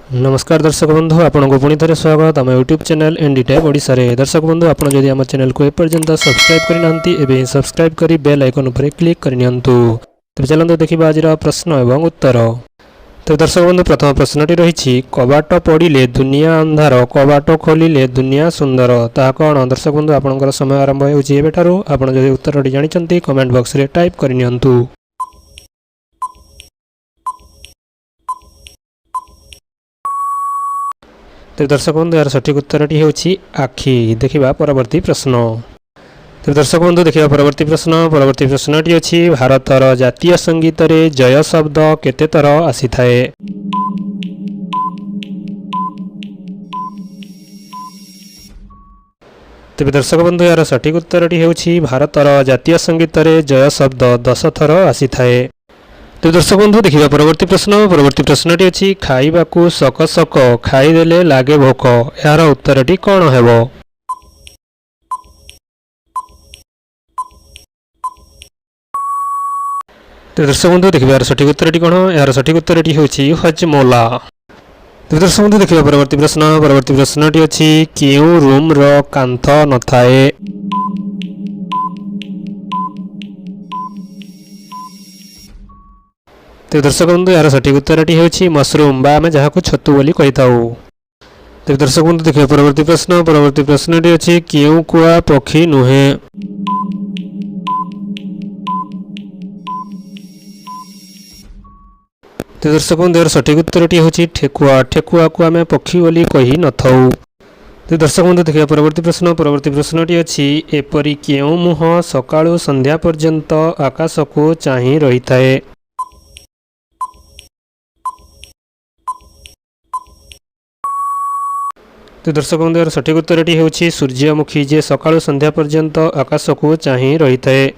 नमस्कार दर्शक बंधु आपको पुणी थे स्वागत आम यूट्यूब चैनल एनडी टैब ओडिशा रे। दर्शक बंधु आपड़ जदि आम चैनल को एपर्यंत सब्सक्राइब करना सब्सक्राइब कर बेल आइकन पर क्लिक करनी। तेज चलते देखा आज प्रश्न एवं उत्तर। तो दर्शक बंधु प्रथम प्रश्नटी रही कबाट पड़े दुनिया अंधार कबाट खोलिले दुनिया सुंदर ता कौन। दर्शक बंधु आपंकर समय आरंभ होती उत्तर जानते कमेंट बॉक्स रे टाइप करनी। तो दर्शक बंधु यार सठिक उत्तरटी होछि आखि। देखिबा परवर्ती प्रश्न। तो दर्शक बंधु देखिबा परवर्ती प्रश्नटी अछि भारतर जातीय संगीत रे जय शब्द केते थर आसी थाए। तेज दर्शक बंधु यार सठिक उत्तरटी होछि भारतर जातीय संगीत रे जय शब्द 10 थर आसी थाए। तो दर्शक बंधु देखिए परवर्ती प्रश्नटी अच्छी खाइबा को सक सक खाईदेले लागे भोक यार उत्तरटी कौन हेबो। तो दर्शक बंधु देखिए यार सठिक उत्तरटी कौन यार सठिक उत्तरटी होछि हजमोला। तो दर्शक बंधु देखिए परवर्ती प्रश्नटी अच्छी क्यों रूम रो कांथ न थाए। तो दर्शक बंधु यार सठिक उत्तरटी होछि मशरूम बा आमे जहां को छतु बोली कहि थाउ। तो दर्शक बंधु देखिए परवर्ती प्रश्नटी अछि क्यों कुआ पक्षी नुहे। तो दर्शक बंधु यार सठिक उत्तरटी होछि ठेकुआ को आमे पक्षी बोली कहि न थाउ। तो दर्शक बंधु देखिए परवर्ती प्रश्नटी अछि एपरि क्यों मुह सकाळु संध्या पर्यंत आकाश को चाहि रही थाए। तो दर्शक बंधु यार सठिक उत्तरटी होछि सूर्यमुखी जे सकाळु संध्या पर्यंत आकाश को चाहि रही थाए।